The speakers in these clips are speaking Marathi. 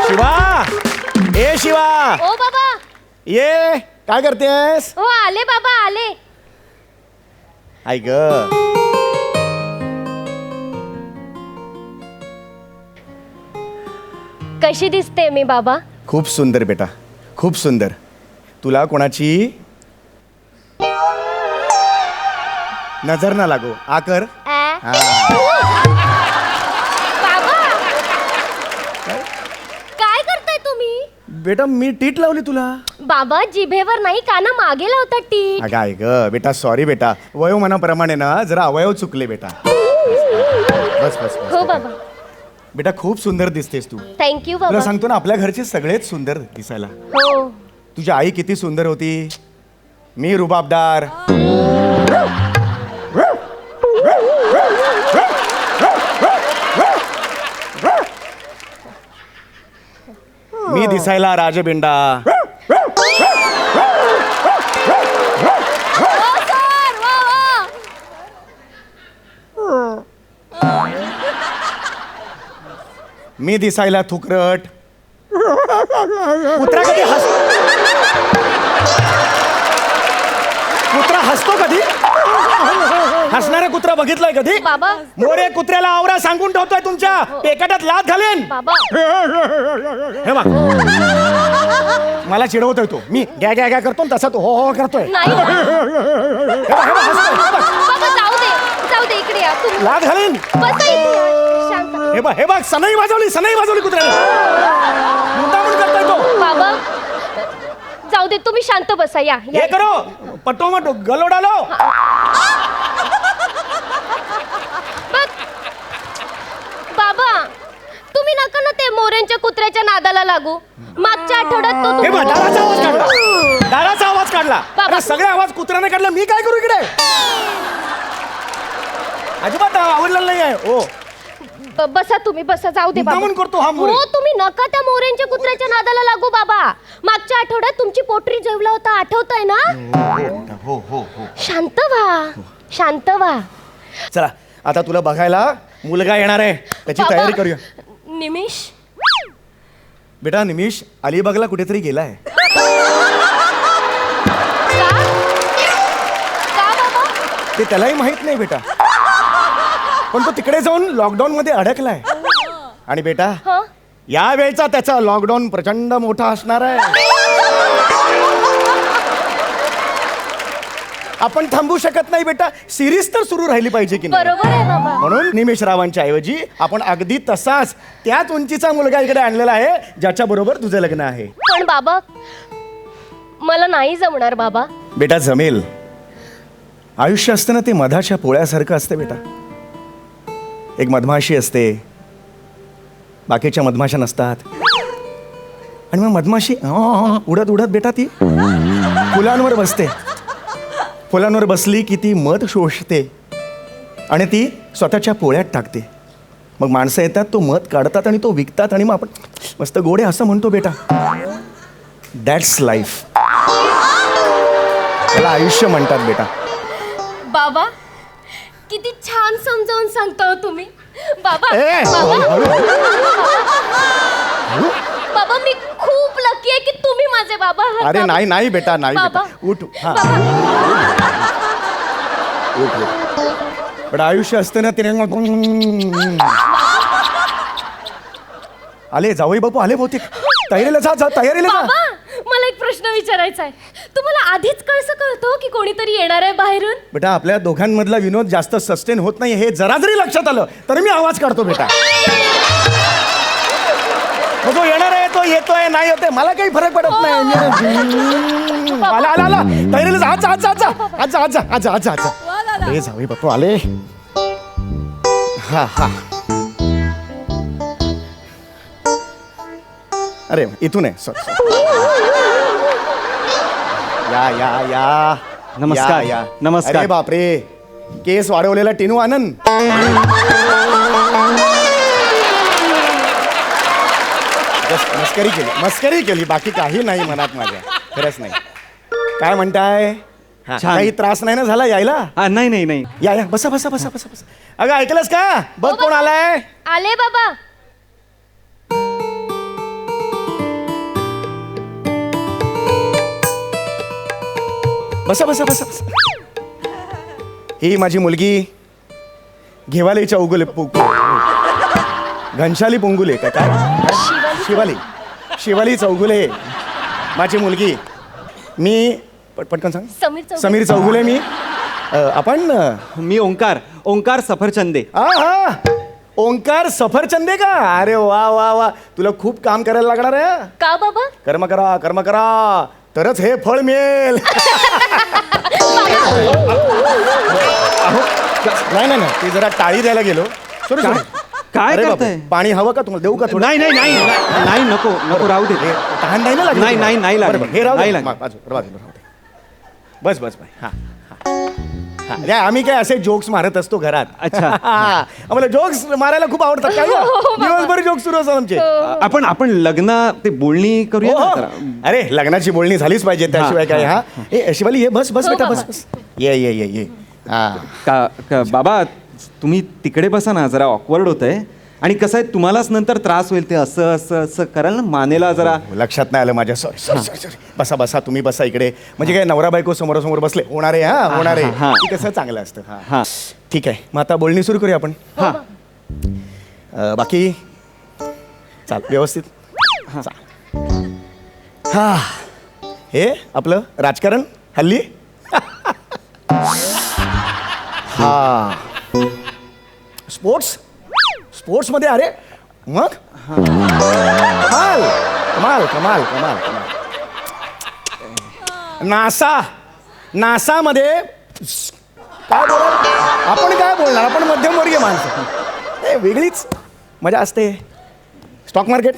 शिवा, ए शिवा, ओ बाबा, ये काय करतेस? हो आले बाबा आले. आई ग, कशी दिसते मी बाबा? खूप सुंदर बेटा, खूप सुंदर. तुला कोणाची नजर ना लागो. आ कर. हा. बाबा काय करताय तुम्ही? बेटा मी टीट लावली तुला. बाबा जिभेवर नाही काना मागे लावतात टीप. अगं आहे ग बेटा, सॉरी बेटा, वयोमानाप्रमाणे ना जरा अवयव चुकले बेटा. बस बस बस हो बेटा. बाबा. बेटा खूप सुंदर दिसतेस तू. थँक्यू तुला बाबा. सांगतो ना, आपल्या घरचे सगळेच सुंदर दिसायला. हो तुझी आई किती सुंदर होती, मी रुबाबदार. मी दिसायला राजबिंडा. मी दिसायला थुकरट. कुत्रा कधी कुत्रा हसतो कधी? हसणारा कुत्रा बघितलाय कधी? बाबा. मोरे कुत्र्याला आवरा सांगून ठेवतोय, तुमच्या पेकाटात लात घालेन. बाबा हे बघ, मला चिडवतोय तो. मी गॅ गॅ गॅ करतो, तसा तो हो हो करतोय. नाही ना. हे बघ, हसतोय, हे बघ. बाबा जाऊ दे इकडे या तुम्ही. लात घालेन. बसा इथे या. शांत. हे बघ सनई वाजवली कुत्र्याने. मुद्दामून करतोय तो. बाबा जाऊ दे, तुम्ही शांत बसा. या हे करो पटो मटो गलो डालो. बाबा तुम्ही नका ना ते मोऱ्यांच्या कुत्र्याच्या नादाला लागू. मागच्या आठवड्यात तो हे बघ, दाराचा आवाज काढला. दाराचा आवाज काढला. बाबा. अरे सगळे आवाज कुत्र्याने काढला, मी काय करू इकडे? अजिबात आवडलेलं नाही आहे. ओ बसा तुम्ही बसा. जाऊ दे बाबा. मुद्दामून करतो हा मोरे. हो तुम्ही नका त्या मोऱ्यांच्या कुत्र्याच्या नादाला लागू बाबा. मागच्या आठवड्यात तुमची पोटरी जेवला होता, आठवतंय ना? हो हो हो. शांत व्हा, शांत व्हा. चला आता तुला बघायला मुलगा येणार आहे, त्याची बाबा, तयारी करूया. निमिष बेटा निमिष अलिबागला कुठेतरी गेलाय. का बाबा? ते त्यालाही माहित नाही बेटा, पण तो तिकडे जाऊन लॉकडाऊन मध्ये अडकलाय. आणि बेटा हं? या वेळचा त्याचा लॉकडाऊन प्रचंड मोठा असणार आहे. आपण थांबू शकत नाही बेटा, सिरीज तर सुरू राहिली पाहिजे की नाही? बरोबर आहे बाबा. म्हणून निमेश रावांच्या ऐवजी आपण अगदी तसाच त्याच उंचीचा मुलगा इकडे आणलेला आहे, ज्याच्या बरोबर तुझं लग्न आहे. पण बाबा मला नाही जमणार बाबा. बेटा जमेल. आयुष्य असतं ना ते मधाच्या पोळ्यासारखं असतं बेटा. एक मधमाशी असते, बाकीच्या मधमाशा नसतात. आणि मग मधमाशी उडत उडत बेटा ती फुलांवर बसते. फुलांवर बसली की ती मध शोषते आणि ती स्वतःच्या पोळ्यात टाकते. मग माणसं येतात, तो मध काढतात आणि तो विकतात, आणि मग आपण मस्त गोडे असं म्हणतो बेटा. That's life. त्याला आयुष्य म्हणतात बेटा. बाबा किती छान समजावून सांगता तुम्ही. बाबा ए, बाबा बाबा मी खूप लकी आहे की तुम्ही माझे बाबा आहात. अरे बाबा. नाही नाही बेटा, नाही बाबा. बेटा. उठ. हा बाबा. उठ. पण आयुष्य असतं ना तिने. आले जावई बापू आले बहुतेक. तयारीला जा तयारीला जा. बाबा मला एक प्रश्न विचारायचा आहे. तुम्हाला आधीच कसं कळतं की कोणीतरी येणार आहे बाहेरून? बेटा आपल्या दोघांमधला विनोद जास्त सस्टेन होत नाही, हे जरा जरी लक्षात आलं तरी मी आवाज काढतो बेटा. मग जो येणार आहे तो येतोय, नाही येतोय, मला काही फरक पडत नाही. आला आला आला तयारीला जा. आज अरे जावई बापू आले. हा हा. अरे इथून आहे. सॉरी. या नमस्कार. या. नमस्कार. अरे बापरे, केस वाढवलेला टिनू आनंद. मस्करी केली बाकी काही नाही मनात माझ्या. खरंच नाही. काय म्हणताय? छान. काही त्रास नाही ना झाला यायला? नाही. या बसा. अगं ऐकलंस का? बघ कोण आलाय. आले बाबा. बसा बसा बसा बसा. ही माझी मुलगी घेवाली चौगुले घनशाली पोंगुले काय काय शिवाली शिवाली चौगुले माझी मुलगी. मी पटकन सांग. समीर चौगुले मी. आपण मी ओंकार सफरचंदे. हा ओंकार सफरचंदे का? अरे वा वा वा, तुला खूप काम करायला लागणार आहे. का बाबा? कर्म करा तरच हे फळ मिळेल. नाही ते जरा टाळी द्यायला गेलो. सॉरी काय करताय? पाणी हवं का तुम्हाला? देऊ का थोडं? नाही नको राहू दे. तहान नाही ना लागली? नाही लागली. हे राहू नाही दे. लागली. बस हा अरे आम्ही काय असे जोक्स मारत असतो घरात. अच्छा. आम्हाला जोक्स मारायला खूप आवडतात. काय दिवसभर जोक्स सुरू असतात आमचे. आपण लग्न ते बोलणी करूया ना जरा. अरे लग्नाची बोलणी झालीच पाहिजे, त्याशिवाय काय. हा ए शिवाली ये बस बेटा बस. ये हा. बाबा तुम्ही तिकडे बसा ना, जरा ऑकवर्ड होतंय. आणि कसं आहे, तुम्हालाच नंतर त्रास होईल ते असं कराल ना, मानेला जरा. लक्षात नाही आलं माझ्या. सॉरी. बसा तुम्ही बसा इकडे. म्हणजे काय नवरा बायको समोरासमोर बसले होणारे. होणारे कसं चांगलं असतं. हा ठीक आहे, मग आता बोलणी सुरू करूया आपण. हा बाकी चाल व्यवस्थित. हा हे आपलं राजकारण हल्ली. हा स्पोर्ट्समध्ये. अरे मग कमाल. नासामध्ये काय बोलणार आपण? काय बोलणार आपण? मध्यमवर्गीय माणसं. ए वेगळीच मजा असते. स्टॉक मार्केट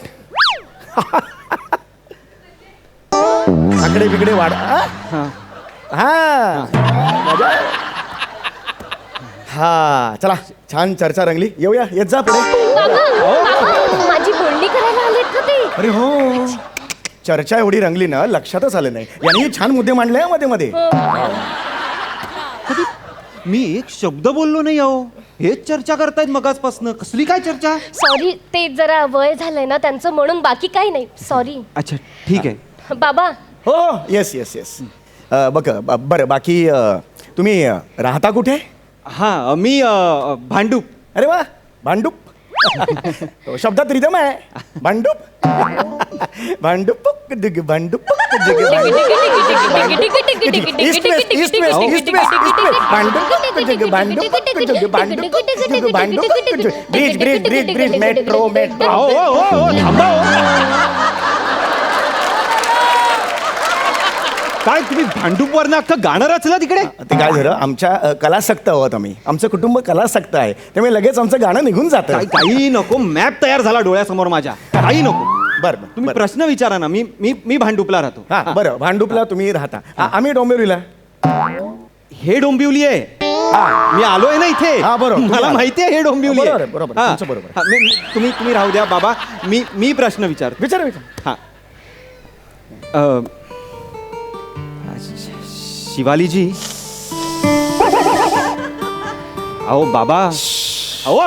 आकडे बिकडे वाढ. हा मजा. हा चला, छान चर्चा रंगली. येऊया, येत जा पुढे. माझी बोलणी करायला आलेत ना ते. अरे हो, चर्चा एवढी रंगली ना, लक्षातच आलं नाही. यांनी छान मुद्दे मांडले मध्ये. मी एक शब्द बोललो नाही अहो. हेच चर्चा करतायत मगाचपासनं. कसली काय चर्चा? सॉरी, ते जरा वय झालंय ना त्यांचं, म्हणून बाकी काही नाही. सॉरी. अच्छा ठीक आहे. बाबा. हो येस. बरं बाकी तुम्ही राहता कुठे? हा मी भांडूप. अरे वा, भांडूप. तो शब्दात रिदम आहे. भांडूप भांडूप भांडूप. Bridge metro. काय तुम्ही भांडूपवरनं अख्खं गाणं रचलं तिकडे? ते काय झालं, आमच्या कलासक्त आहोत आम्ही. आमचं कुटुंब कलासक्त आहे, त्यामुळे लगेच आमचं गाणं निघून जातं. काही नको, मॅप तयार झाला डोळ्यासमोर माझ्या. काही नको. बरं तुम्ही प्रश्न विचारा ना. मी भांडूपला राहतो. हा बरं, भांडूपला तुम्ही राहता. आम्ही डोंबिवलीला. हे डोंबिवली आहे. मी आलोय ना इथे. हा बरोबर, मला माहिती आहे हे डोंबिवली आहे. बरोबर. हा. तुमचं बरोबर. हा, तुम्ही राहू द्या बाबा. मी प्रश्न विचार. हा शिवालीजी. अहो बाबा, अहो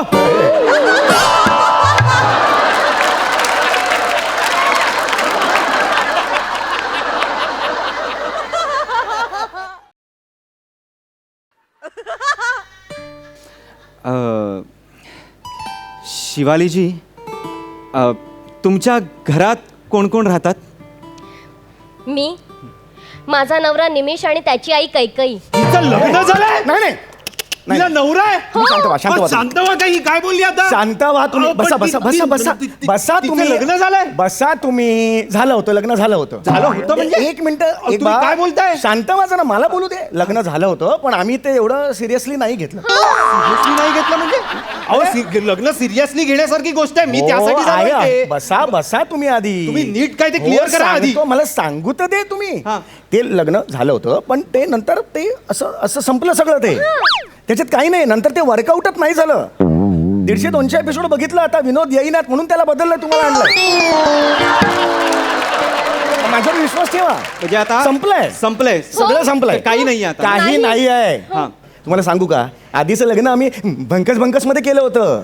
शिवालीजी, तुमच्या घरात कोण कोण राहतात? मी, माझा नवरा निमिष आणि त्याची आई कैकई. तिचं लग्न झालंय? नाही तिला नवरा आहे? शांत व्हा. काही काय बोलली आता? शांत व्हा तुम्ही. बसा तुम्ही. लग्न झालंय? बसा तुम्ही. झालं होतं, लग्न झालं होतं. झालं होतं म्हणजे? एक मिनिट. तुम्ही काय बोलताय? शांत व्हा ना, मला बोलू दे. लग्न झालं होतं, पण आम्ही ते एवढं सिरियसली नाही घेतलं. सिरियसली नाही घेतलं म्हणजे? अहो लग्न सिरियसली घेण्यासारखी गोष्ट आहे. मी त्यासाठी सांगतोय. बसा तुम्ही आधी. तुम्ही नीट काय ते क्लिअर करा आधी. मला सांगू तर दे तुम्ही. हा. ते लग्न झालं होतं, पण ते नंतर ते असं संपलं सगळं. ते त्याच्यात काही नाही. नंतर ते वर्कआउटच नाही झालं. 150-200 एपिसोड बघितलं. आता विनोद येईनात म्हणून त्याला बदललं, तुम्हाला आणलं. माझ्यावर विश्वास ठेवा. म्हणजे आता संपलंय. सगळं संपलंय. काही नाही आता. काही नाही आहे. तुम्हाला सांगू का, आधीचं लग्न आम्ही भंकस मध्ये केलं होतं.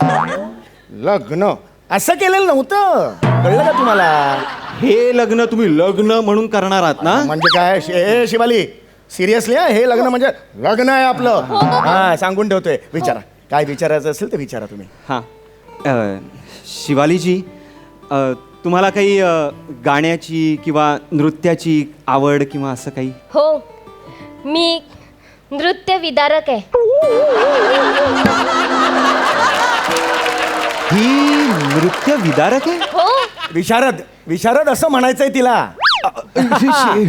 लग्न असं केलेलं नव्हतं. कळलं का तुम्हाला? हे लग्न तुम्ही लग्न म्हणून करणार आहात ना? म्हणजे काय शिवाली, सिरियसली हे लग्न म्हणजे लग्न आहे आपलं. हा सांगून ठेवतोय. विचारा काय विचारायचं असेल तर विचारा तुम्ही. हां शिवालीजी, तुम्हाला काही गाण्याची किंवा नृत्याची आवड किंवा असं काही? हो, मी नृत्य विदारक आहे. ही नृत्य विदारक आहे? हो, विशारद विशारद असं म्हणायचंय तिला.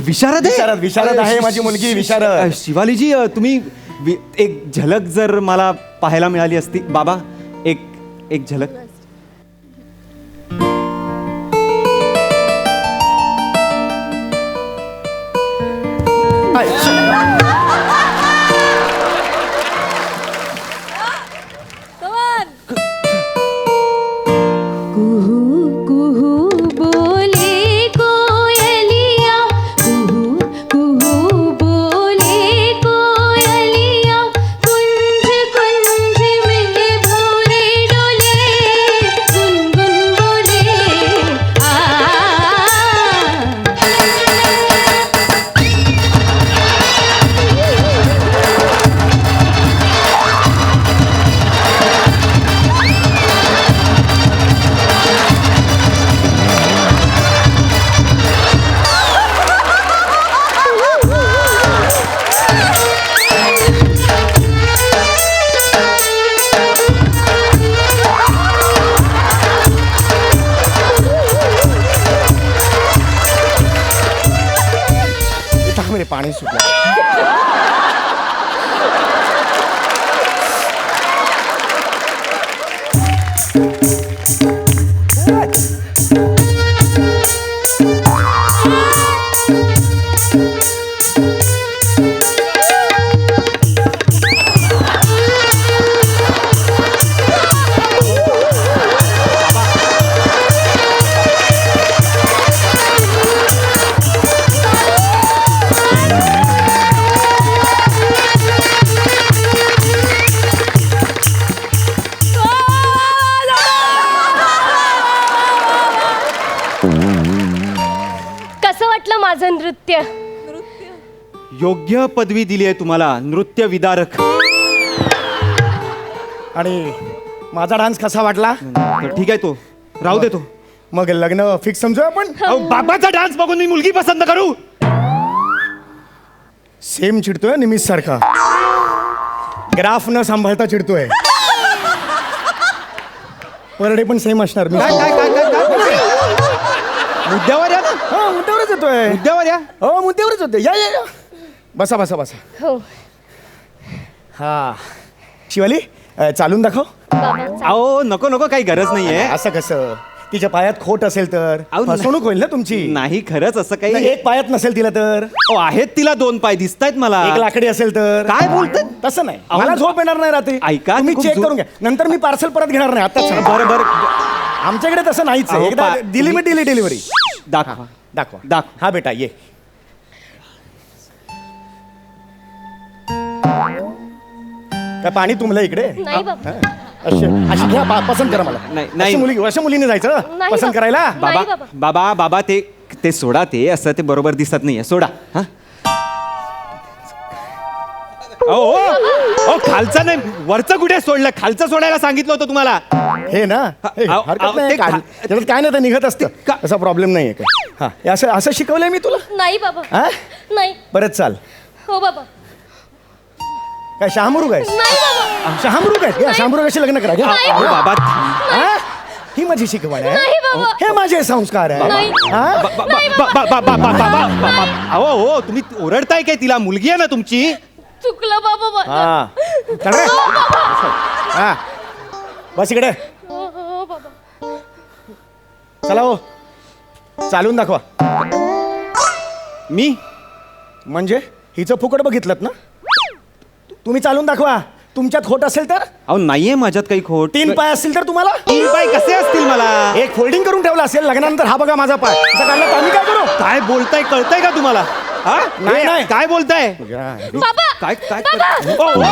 विशारद आहे? विशारद आहे माझी मुलगी विशारद. शिवालीजी, तुम्ही एक झलक जर मला पाहायला मिळाली असती. बाबा, एक झलक. कुहू कुहू बोले कोयलिया, कुहू कुहू बोले कोयलिया, कुंज कुंज में भौरे डोले, गुनगुन बोले आ. थांब रे, पाणी सुटलं. कसं वाटलं माझं नृत्य? योग्य पदवी दिली आहे तुम्हाला, नृत्य विदारक. आणि माझा डान्स कसा वाटला? तर ठीक आहे, तो राहू दे. तो मग लग्न फिक्स समजूया आपण. अहो, बाबाचा डान्स बघून मी मुलगी पसंत करू? सेम चिडतोय निमिष सारखा. ग्राफ न सांभाळता चिडतोय. परडे पण सेम असणार. मी काय काय काय काय काय? मुद्द्यावर या ना, हा मुद्द्यावरच येतोय. मुद्द्यावर या. हो मुद्द्यावरच होते. या या या बसा बसा बसा. हो हा शिवाली, चालून दाखव. बाबा, अहो नको नको, काही गरज नाहीये. असं कसं? तिच्या पायात खोट असेल तर अहो, फसवणूक होईल ना तुमची. नाही, खरंच असं काही नाही, एक पायात नसेल तिला तर. अहो, आहेत तिला 2 पाय दिसतायत मला. एक लाकडी असेल तर. काय बोलताय? तसं नाही. अहो, मला झोप येणार नाही रात्री. ऐका, तुम्ही खूप चेक झोप- करून घ्या. नंतर मी पार्सल परत घेणार नाही. आताच सांगा. बरं बरं, आमच्याकडे तसं नाहीच आहे. अहो, एकदा दिली मी दिली डिलिव्हरी. दाखवा. दाखवा. दाखवा. हा बेटा ये. काय पाणी तुंबलं इकडे? नाही बाबा. हा. अशी अशी घ्या. पसंत करा मला. नाही, नाही. अशा मुलीने जायचं नाही पसंत बाबा. करायला. बाबा नाही बाबा. बाबा बाबा, ते सोडा. ते असं ते बरोबर दिसत नाहीये. सोडा. हा. ओ खालचं नाही, वरचं कुठे सोडलं? खालचं सोडायला सांगितलं होतं तुम्हाला. हे ना हे, अहो, हरकत अहो, नाही. ते काय त्याच्यात काय नाही, तर निघत असतं. का- असा प्रॉब्लेम नाहीये काय. हा हे असं असं शिकवलंय मी तुला. नाही बाबा. हा नाही. परत चाल. हो बाबा. काय शहामृग आहेस? नाही बाबा. शहामृग आहे. या शहामृगाशी लग्न करा. घ्या. नाही. अहो, बाबा हा? ही माझी शिकवण आहे. नाही बाबा. हे माझे संस्कार आहे. नाही. हा? अहो हो, तुम्ही ओरडताय काय तिला? मुलगी आहे ना तुमची. चुकलं बाबा माझं. हा चल रे. हा बस इकडे. हो, हो बाबा. चला हो, चालून दाखवा. मी म्हणजे हिचं फुकट बघितलं ना. तुम्ही चालून दाखवा. तुमच्यात खोट असेल तर. अहो नाहीये माझ्यात काही खोट. 3 पाय असतील तर तुम्हाला. 3 पाय कसे असतील मला? एक फोल्डिंग करून ठेवला असेल. लग्नानंतर हा बघा माझा पाय. असं काढला तर आम्ही काय करू? काय बोलताय, कळतंय का तुम्हाला? हा? नाही, नाही. काय बोलताय? बाबा. काय काय बाबा. ओ, ओ.